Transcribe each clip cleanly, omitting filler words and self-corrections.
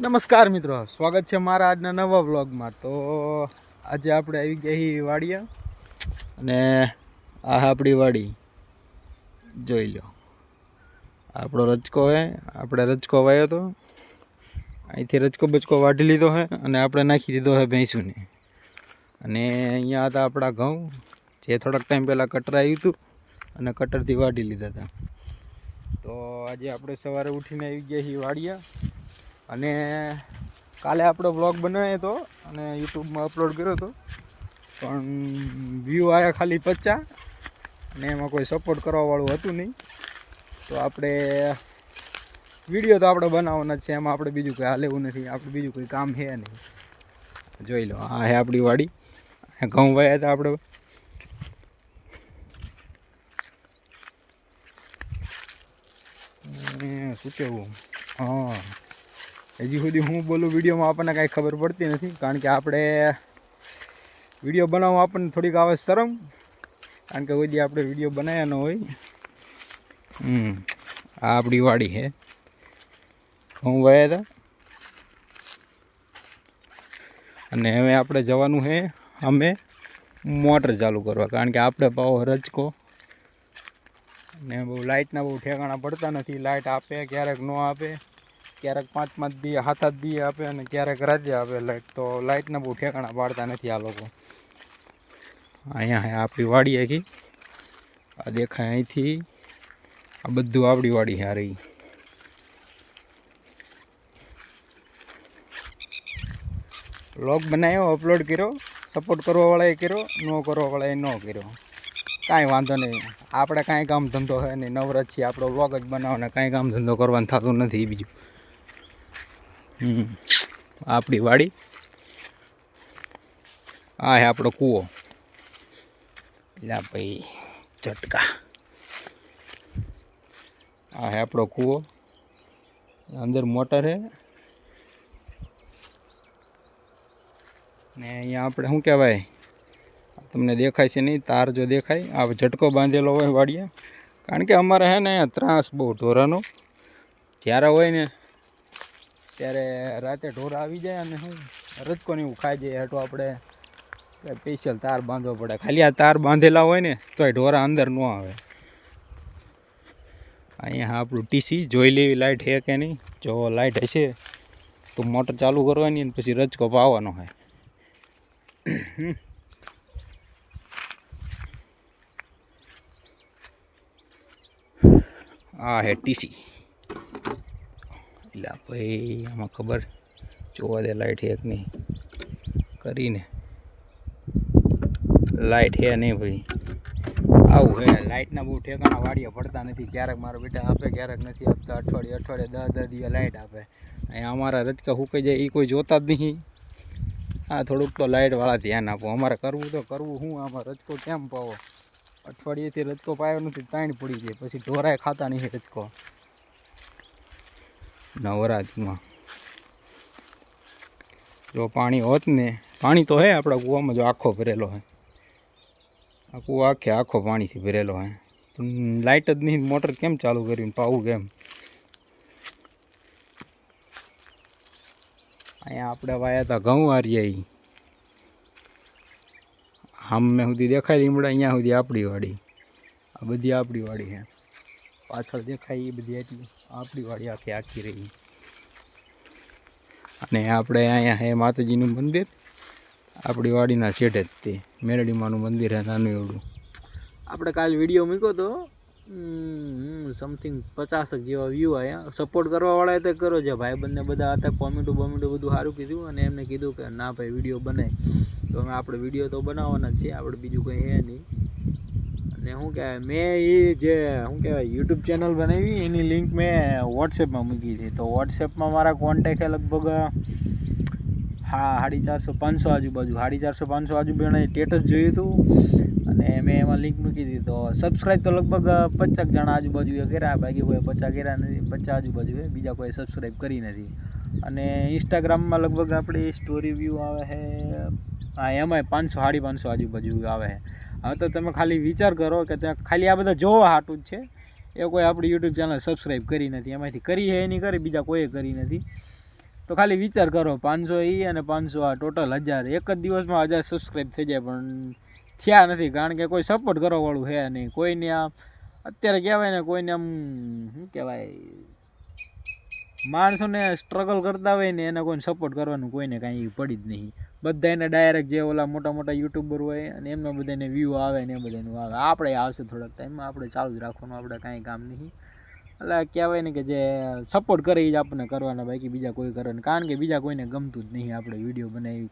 નમસ્કાર મિત્રો, સ્વાગત છે મારા આજના નવા વ્લોગમાં। તો આજે આપણે આવી ગયા છીએ વાડિયા અને આ આપણી વાડી જોઈ લો। આપણો રચકો હે, આપણે રચકો વાયો તો અહીંથી રચકો બચકો વાઢી લીધો હે અને આપણે નાખી દીધો હે ભેંસુને। અને અહીંયા હતા આપણા ઘઉં જે થોડાક ટાઈમ પહેલાં કટર આવ્યું હતું અને કટરથી વાઢી લીધા હતા। તો આજે આપણે સવારે ઉઠીને આવી ગયા છીએ વાડિયા અને કાલે આપણો બ્લોગ બનાવ્યો હતો અને યુટ્યુબમાં અપલોડ કર્યો હતો, પણ વ્યૂ આવ્યા ખાલી 50 અને એમાં કોઈ સપોર્ટ કરવાવાળું હતું નહીં। તો આપણે વિડીયો તો આપણે બનાવવાના જ છે, એમાં આપણે બીજું કંઈ હાલ એવું નથી, આપણે બીજું કોઈ કામ છે નહીં। જોઈ લો, આ છે આપણી વાડી, ઘઉં વાયા હતા આપણે। શું કહેવું, હા હજી સુધી હું બોલું વિડીયોમાં આપણને કાંઈ ખબર પડતી નથી, કારણ કે આપણે વિડીયો બનાવવા આપણને થોડીક આવે શરમ, કારણ કે કોઈ આપણે વિડીયો બનાવ્યા ન હોય। આ આપણી વાડી છે, ઘઉં વાયા હતા અને હવે આપણે જવાનું છે અમે મોટર ચાલુ કરવા, કારણ કે આપણે પાવો રચકો ને બહુ લાઇટના બહુ ઠેકાણા પડતા નથી। લાઇટ આપે ક્યારેક ન આપે, ક્યારેક 5-5 દી 7-8 દી આપે અને ક્યારેક રાતે આપે લાઇટ। તો લાઇટના બહુ ઠેકાણા પાડતા નથી આ લોકો। અહીંયા આપણી વાડી આખી આ દેખાય, અહીંથી આ બધું આપણી વાડી છે। આ રહી વ્લોગ બનાવ્યો, અપલોડ કર્યો, સપોર્ટ કરવાવાળાએ કર્યો, ન કરવાવાળાએ ન કર્યો, કાંઈ વાંધો નહીં। આપણે કાંઈ કામ ધંધો છે નહીં, નવરત છીએ, આપણો વ્લોગ જ બનાવવાને કાંઈ કામ ધંધો કરવાનું થતું નથી બીજું। આપણી વાડી, આ હે આપણો કૂવો, લા ભાઈ ઝટકા, આ હે આપણો કૂવો, અંદર મોટર છે ને અહીંયા આપણે શું કહેવાય, તમને દેખાય છે નહીં, તાર જો દેખાય, આ ઝટકો બાંધેલો હોય વાડિયા, કારણ કે અમારે છે ને ત્રાસ બહુ ઢોરાનો, જ્યારે હોય ને ત્યારે રાતે ઢોર આવી જાય અને શું રચકો ને એવું ખાઈ જાય, એટલું આપણે સ્પેશિયલ તાર બાંધવો પડે। ખાલી આ તાર બાંધેલા હોય ને તોય ઢોરા અંદર ન આવે। અહીંયા આપણું ટીસી જોઈ લેવી લાઇટ છે કે નહીં, જો લાઇટ હશે તો મોટર ચાલુ કરવાની અને પછી રચકો પાવાનો હોય। આ હે ટીસી, એટલે ભાઈ આમાં ખબર જોવા દે લાઇટ છે કે નહીં, કરીને લાઇટ છે નહીં ભાઈ, આવું હે। લાઇટના બહુ ઠેકાણા વાડિયા પડતા નથી, ક્યારેક મારા બેટા આપે ક્યારેક નથી આપતા, અઠવાડિયે 10-10 દિવસ લાઇટ આપે। અહીંયા અમારા રચકા સુકાઈ જાય એ કોઈ જોતા જ નહીં। હા, થોડુંક તો લાઇટવાળા ધ્યાન આપો, અમારે કરવું તો કરવું શું, આમાં રચકો કેમ પાવો, અઠવાડિયેથી રચકો પાયો નથી, તાણ પડી જાય, પછી ઢોરાય ખાતા નહીં રચકો નવરાત્રિમાં। જો પાણી હોત ને, પાણી તો હે આપણા કૂવામાં, જો આખો ભરેલો હે, આ કૂવો આખો પાણીથી ભરેલો હે, પણ લાઇટ જ નહીં, મોટર કેમ ચાલુ કરીને પાવું કેમ। અહીંયા આપણે વાયા હતા ઘઉં આર્યા, સામે સુધી દેખાય લીમડા, અહીંયા સુધી આપણી વાડી, આ બધી આપણી વાડી છે, પાછળ દેખાય એ બધી એટલી આપણી વાડી આખી રહી। અને આપણે અહીંયા છે માતાજીનું મંદિર, આપણી વાડીના છેડે જ તે મેરડીમાનું મંદિર છે નાનું એવડું। આપણે કાલ વિડીયો મૂક્યો તો સમથિંગ 50 જેવા વ્યૂ આવ્યા। સપોર્ટ કરવાવાળાએ તો કરો છે, ભાઈબંધને બધા હતા, કોમેન્ટો બધું સારું કીધું અને એમને કીધું કે ના ભાઈ વિડીયો બનાય, તો અમે આપણે વિડીયો તો બનાવવાના જ છે, આપણે બીજું કંઈ છે નહીં। અને શું કહેવાય, મેં એ જે શું કહેવાય યુટ્યુબ ચેનલ બનાવી એની લિંક મેં વોટ્સએપમાં મૂકી હતી, તો વોટ્સએપમાં મારા કોન્ટેક્ટ છે લગભગ 450-500 આજુબાજુ, 450-500 આજુબાજુ સ્ટેટસ જોયું હતું અને મેં એમાં લિંક મૂકી દીધી। તો સબસ્ક્રાઈબ તો લગભગ 50 જણા આજુબાજુ કર્યા, બાકી કોઈ 50 કર્યા નથી, 50 આજુબાજુ છે, બીજા કોઈ સબસ્ક્રાઈબ કરી નથી। અને ઇન્સ્ટાગ્રામમાં લગભગ આપણી સ્ટોરી વ્યૂ આવે છે, હા એમાંય 500-550 આજુબાજુ આવે છે। હવે તો તમે ખાલી વિચાર કરો કે ત્યાં ખાલી આ બધા જોવા હાટું જ છે, એ કોઈ આપણી યુટ્યુબ ચેનલ સબસ્ક્રાઈબ કરી નથી, એમાંથી કરી છે એની કરી, બીજા કોઈએ કરી નથી। તો ખાલી વિચાર કરો 500 એ અને 500 આ ટોટલ 1000 એક જ દિવસમાં 1000 સબસ્ક્રાઈબ થઈ જાય, પણ થયા નથી કારણ કે કોઈ સપોર્ટ કરવાવાળું છે નહીં. કોઈને આમ અત્યારે કહેવાય ને કોઈને આમ શું કહેવાય, માણસોને સ્ટ્રગલ કરતા હોય ને એને કોઈને સપોર્ટ કરવાનું કોઈને કાંઈ પડી જ નહીં. બધા એને ડાયરેક્ટ જે ઓલા મોટા મોટા યુટ્યુબર હોય અને એમના બધાને વ્યૂ આવે ને એ બધાનું આવે. આપણે આવશે થોડાક ટાઈમમાં, આપણે ચાલુ જ રાખવાનું, આપણે કાંઈ કામ નહીં. એટલે કહેવાય ને કે જે સપોર્ટ કરે એ જ આપણને કરવાના, બાકી બીજા કોઈ કરે ને, કારણ કે બીજા કોઈને ગમતું જ નહીં આપણે વિડીયો બનાવી.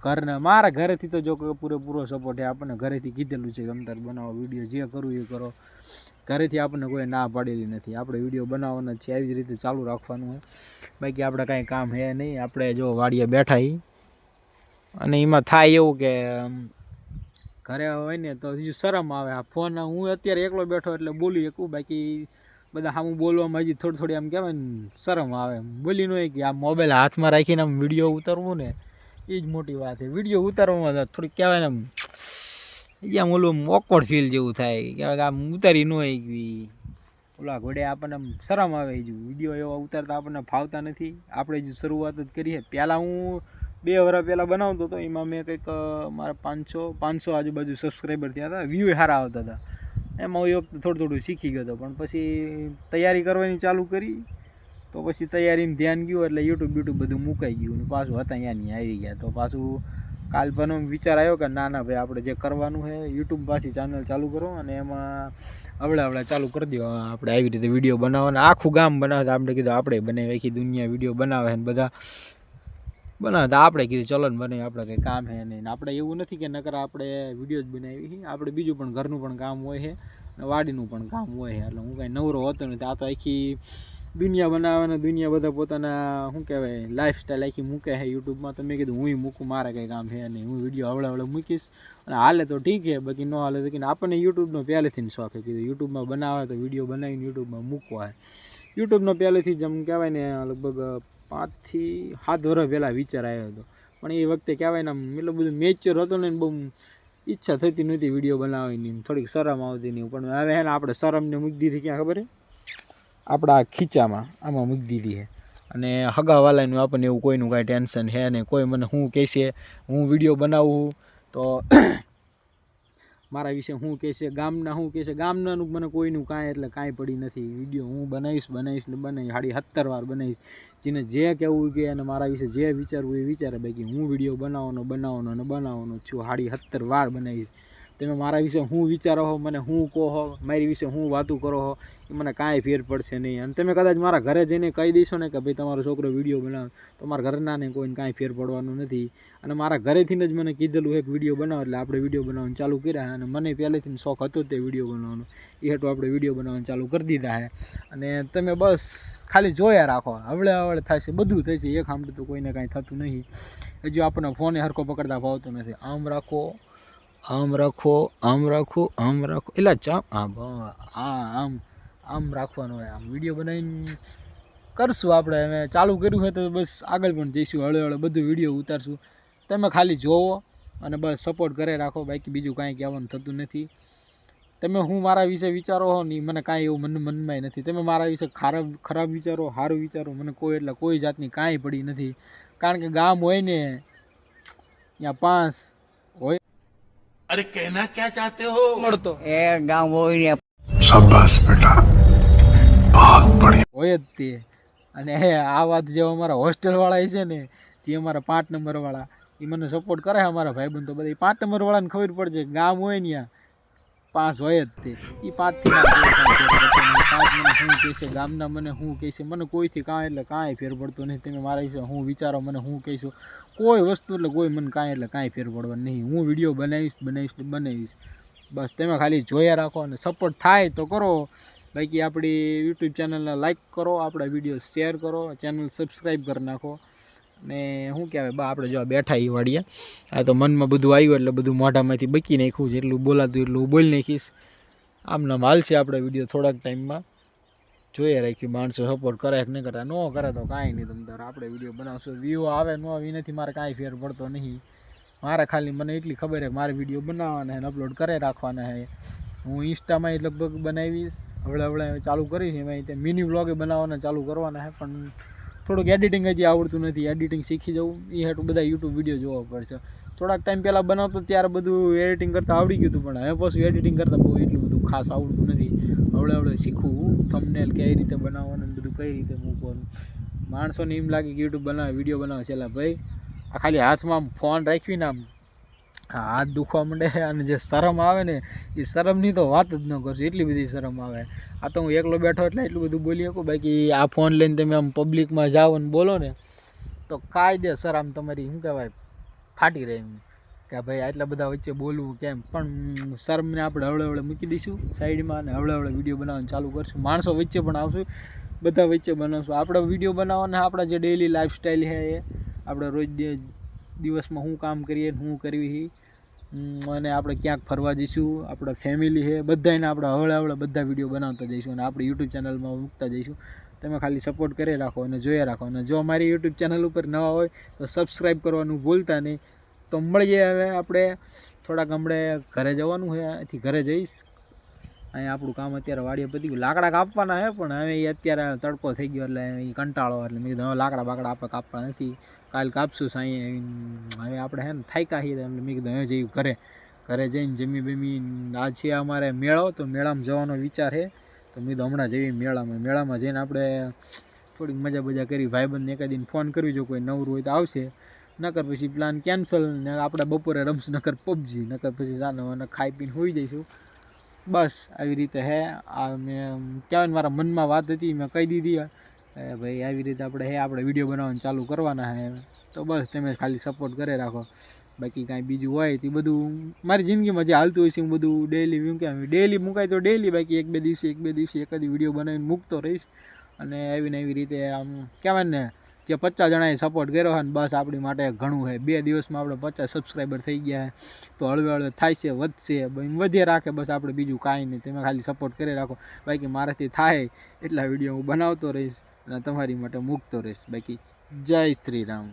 ઘરના મારા ઘરેથી તો જો પૂરેપૂરો સપોર્ટ છે આપણને, ઘરેથી કીધેલું છે ગમતા બનાવો વિડીયો, જે કરવું એ કરો. ઘરેથી આપણને કોઈ ના પાડેલી નથી, આપણે વિડીયો બનાવવાના છે, આવી જ રીતે ચાલુ રાખવાનું હોય. બાકી આપણે કાંઈ કામ છે નહીં. આપણે જો વાડીએ બેઠા અને એમાં થાય એવું કે ઘરે હોય ને તો હજુ શરમ આવે. આ ફોન હું અત્યારે એકલો બેઠો એટલે બોલી શકું, બાકી બધા સામું બોલવામાં હજી થોડી આમ કહેવાય ને શરમ આવે. બોલી ન હોય કે આ મોબાઈલ હાથમાં રાખીને આમ વિડીયો ઉતારવું ને એ જ મોટી વાત છે. વિડીયો ઉતારવામાં થોડીક કહેવાય ને આમ ઓલું ઓકવર્ડ ફીલ જેવું થાય, કહેવાય કે આમ ઉતારી ન હોય કે ઓલા ઘોડે આપણને આમ શરમ આવે. હજુ વિડીયો એવા ઉતારતા આપણને ફાવતા નથી. આપણે જ શરૂઆત જ કરીએ. પહેલાં હું 2 વર્ષ પહેલાં બનાવતો હતો, એમાં મેં કંઈક મારા 500 આજુબાજુ સબસ્ક્રાઈબર થયા હતા, વ્યૂ સારા આવતા હતા. એમાં હું વખતે થોડું શીખી ગયો હતો, પણ પછી તૈયારી કરવાની ચાલુ કરી તો પછી તૈયારીમાં ધ્યાન ગયું એટલે યુટ્યુબ બધું મુકાઈ ગયું ને પાછું હતા અહીંયા આવી ગયા. તો પાછું કાલ પણ વિચાર આવ્યો કે ના ભાઈ આપણે જે કરવાનું છે યુટ્યુબ પાછી ચેનલ ચાલુ કરો અને એમાં અવળે ચાલુ કરી દો. આપણે આવી રીતે વિડીયો બનાવવાના, આખું ગામ બનાવે. આપણે કીધું આપણે બનાવી, આખી દુનિયા વિડીયો બનાવે ને બધા બનાવતા. આપણે કીધું ચલો ને બનાવી, આપણે કંઈ કામ છે નહીં. આપણે એવું નથી કે નકર આપણે વિડીયો જ બનાવી, આપણે બીજું પણ ઘરનું પણ કામ હોય છે અને વાડીનું પણ કામ હોય છે. એટલે હું કાંઈ નવરો હોતો નથી. આ તો આખી દુનિયા બનાવે ને દુનિયા બધા પોતાના શું કહેવાય લાઈફસ્ટાઈલ આખી મૂકે છે યુટ્યુબમાં. તો મેં કીધું હું મૂકું, મારે કંઈ કામ છે નહીં, હું વિડીયો હવળે મૂકીશ અને હાલે તો ઠીક છે, બાકી ન હાલે તો કે આપણને યુટ્યુબનો પહેલેથી શોખ છે. કીધું યુટ્યુબમાં બનાવે તો વિડીયો બનાવીને યુટ્યુબમાં મૂકવા. યુટ્યુબનો પહેલેથી જ આમ કહેવાય ને લગભગ 5 થી 7 વર્ષ પહેલાં વિચાર આવ્યો હતો, પણ એ વખતે કહેવાય ને આમ એટલું બધું મેચ્યોર હતો ને બહુ ઈચ્છા થતી નહોતી વિડીયો બનાવવાની, થોડીક શરમ આવતી નહીં. પણ હવે હે ને આપણે શરમને મૂકી દીધી ક્યાં ખબર છે, આપણા ખીચામાં આમાં મૂકી દીધી છે. અને હગાવાલાનું આપણને એવું કોઈનું કાંઈ ટેન્શન છે નહીં. કોઈ મને શું કહેશે, હું વિડીયો બનાવું તો મારા વિશે શું કહેશે, ગામના શું કહેશે, ગામનાનું મને કોઈનું કાંઈ એટલે કાંઈ પડી નથી. વિડીયો હું બનાવીશ ને બનાવીશ, 17 વાર બનાવીશ. જેને જે કહેવું કે અને મારા વિશે જે વિચારવું એ વિચારે. બાકી હું વિડીયો બનાવવાનો છું, 17 વાર બનાવીશ. તમે મારા વિશે શું વિચારો હો, મને શું કહો હો, મારી વિશે શું વાતું કરો હો, એ મને કાંઈ ફેર પડશે નહીં. અને તમે કદાચ મારા ઘરે જઈને કહી દઈશો ને કે ભાઈ તમારો છોકરો વિડીયો બનાવે, તો મારા ઘરનાને કોઈને કાંઈ ફેર પડવાનું નથી. અને મારા ઘરેથી જ મને કીધેલું એક વિડીયો બનાવો, એટલે આપણે વિડીયો બનાવવાનું ચાલુ કર્યા. અને મને પહેલેથી શોખ હતો તે વિડીયો બનાવવાનો, એ હેઠું આપણે વિડીયો બનાવવાનું ચાલુ કરી દીધા છે. અને તમે બસ ખાલી જોયા રાખો, હવળે થશે, બધું થશે. એક સાંભળે તો કોઈને કાંઈ થતું નહીં. હજુ આપણને ફોને હરખો પકડતા ફાવતો નથી. આમ રાખો, એટલે આમ રાખવાનું હોય. આમ વિડીયો બનાવીને કરશું આપણે. હવે ચાલુ કર્યું હોય તો બસ આગળ પણ જઈશું, હળે બધું વિડીયો ઉતારશું. તમે ખાલી જોવો અને બસ સપોર્ટ કરે રાખો, બાકી બીજું કાંઈ કહેવાનું થતું નથી. તમે હું મારા વિશે વિચારો હો ને મને કાંઈ એવું મનમાં નથી. તમે મારા વિશે ખરાબ વિચારો, સારું વિચારો, મને કોઈ જાતની કાંઈ પડી નથી. કારણ કે ગામ હોય ને ત્યાં 5 હોય. अरे कहना क्या चाहते हो મળતો એ ગામ હોય शाबाश बेटा बहुत बढ़िया હોય જ તે. અને આ વાત જે અમારા હોસ્ટેલ વાળા છે ને, જે અમારા 5 નંબર વાળા, એ મને સપોર્ટ કરે અમારા ભાઈબંધ. તો બધા 5 નંબર વાળાને ખબર પડશે ગામ હોય ને ત્યાં 5 હોય જ તે. એ 5 થી 5 મને શું કહેશે, ગામના મને શું કહેશે, મને કોઈથી કાંઈ એટલે કાંઈ ફેર પડતો નહીં. તમે મારા વિશે શું વિચારો, મને શું કહેશો, કોઈ વસ્તુ એટલે કોઈ મને કાંઈ એટલે કાંઈ ફેર પડવાનું નહીં. હું વિડીયો બનાવીશ. બસ તમે ખાલી જોયા રાખો અને સપોર્ટ થાય તો કરો. બાકી આપણી યુટ્યુબ ચેનલને લાઈક કરો, આપણા વિડીયો શેર કરો, ચેનલ સબસ્ક્રાઈબ કરી નાખો. અને શું કહેવાય આપણે જો બેઠા એ વાડીએ, આ તો મનમાં બધું આવ્યું એટલે બધું મોઢામાંથી બકી નાખ્યું છે. એટલું બોલાતું એટલું હું બોલી નાખીશ. આમ હાલશે આપણે વિડીયો થોડાક ટાઈમમાં. જોઈએ રાખ્યું માણસો સપોર્ટ કરે કે નહીં કરતા, ન કરે તો કાંઈ નહીં. તમ તારે આપણે વિડીયો બનાવશું, વ્યૂ આવે ન આવે એનાથી મારે કાંઈ ફેર પડતો નહીં. મારે ખાલી મને એટલી ખબર છે કે મારે વિડીયો બનાવવાના છે, અપલોડ કરે રાખવાના છે. હું ઇન્સ્ટામાં લગભગ બનાવીશ, હવળે ચાલુ કરીશ. એમાં મિની વ્લોગ બનાવવાના ચાલુ કરવાના છે, પણ થોડુંક એડિટિંગ હજી આવડતું નથી, એડિટિંગ શીખી જવું એ હાટું બધા યુટ્યુબ વિડીયો જોવા પડશે. થોડાક ટાઈમ પહેલાં બનાવતો ત્યારે બધું એડિટિંગ કરતાં આવડી ગયું હતું, પણ હવે પાછું એડિટિંગ કરતાં બહુ એટલું બધું ખાસ આવડતું નથી. હવડે શીખવું થંબનેલ કઈ રીતે બનાવવાનું બધું કઈ રીતે મૂકવાનું. માણસોને એમ લાગે કે યુટ્યુબ બનાવે વિડીયો બનાવે છેલ્લા ભાઈ આ ખાલી હાથમાં આમ ફોન રાખવીને આમ હાથ દુખવા માંડે. અને જે શરમ આવે ને એ શરમની તો વાત જ ન કરશો, એટલી બધી શરમ આવે. આ તો હું એકલો બેઠો એટલે એટલું બધું બોલી શકું, બાકી આ ફોન લઈને તમે આમ પબ્લિકમાં જાઓ ને બોલો ને તો કાયદેસર આમ તમારી શું કહેવાય ફાટી રહે એમ કે ભાઈ આટલા બધા વચ્ચે બોલવું કેમ. પણ શરમને આપણે હવળે મૂકી દઈશું સાઈડમાં અને હવળે વિડીયો બનાવવાનું ચાલુ કરશું. માણસો વચ્ચે પણ આવશું, બધા વચ્ચે બનાવશું. આપણે વિડીયો બનાવવાના આપણા જે ડેઈલી લાઈફસ્ટાઈલ છે એ આપણે રોજ દિવસમાં શું કામ કરીએ શું કરવી અને આપણે ક્યાંક ફરવા જઈશું, આપણા ફેમિલી છે બધાને આપણે હવળે બધા વિડીયો બનાવતા જઈશું અને આપણે યુટ્યુબ ચેનલમાં મૂકતા જઈશું. તમે ખાલી સપોર્ટ કરી રાખો અને જોયા રાખો. અને જો અમારી યુટ્યુબ ચેનલ ઉપર નવા હોય તો સબસ્ક્રાઈબ કરવાનું ભૂલતા નહીં. તો મળીએ હવે આપણે થોડાક હમણાં ઘરે જવાનું છે, અહીંથી ઘરે જઈશ. અહીંયા આપણું કામ અત્યારે વાડીએ પતી ગયું, લાકડા કાપવાના છે પણ હવે એ અત્યારે તડકો થઈ ગયો એટલે એ કંટાળો એટલે મેં કીધું હવે લાકડા બાકડા આપણે કાપવા નથી, કાલ કાપશું સાંઈ. હવે આપણે હે ને થાક્યા છીએ એટલે મેં કીધું હવે જઈએ ઘરે જઈને જમી બમી. આજ છે અમારે મેળો, તો મેળામાં જવાનો વિચાર છે. તો મેં કીધું હમણાં જઈએ મેળામાં જઈને આપણે થોડીક મજા કરી. ભાઈબંધને એકાદીને ફોન કરવી, જો કોઈ નવરું હોય તો આવશે, નકર પછી પ્લાન કેન્સલ ને આપણે બપોરે રમશું, નકર પબજી, નકર પછી જાનો ખાઈ પીને હોઈ જઈશું. બસ આવી રીતે હે. આ મેં કહેવાય મારા મનમાં વાત હતી મેં કહી દીધી ભાઈ આવી રીતે આપણે વિડીયો બનાવવાનું ચાલુ કરવાના છે. તો બસ તમે ખાલી સપોર્ટ કરે રાખો. બાકી કાંઈ બીજું હોય તે બધું મારી જિંદગીમાં જે હાલતું હોય છે હું બધું ડેઈલી મુકાય તો ડેઈલી, બાકી એક બે દિવસે એકાદી વિડીયો બનાવીને મૂકતો રહીશ. અને એવી રીતે આમ કહેવાય ને જે 50 જણાએ સપોર્ટ કર્યો હોય ને બસ આપણી માટે ઘણું છે. 2 દિવસમાં આપણે 50 સબસ્ક્રાઈબર થઈ ગયા તો હળવે થાય છે, વધશે, વધે રાખે. બસ આપણે બીજું કાંઈ નહીં, તમે ખાલી સપોર્ટ કરી રાખો. બાકી મારાથી થાય એટલા વિડીયો હું બનાવતો રહીશ અને તમારી માટે મૂકતો રહીશ. બાકી જય શ્રી રામ.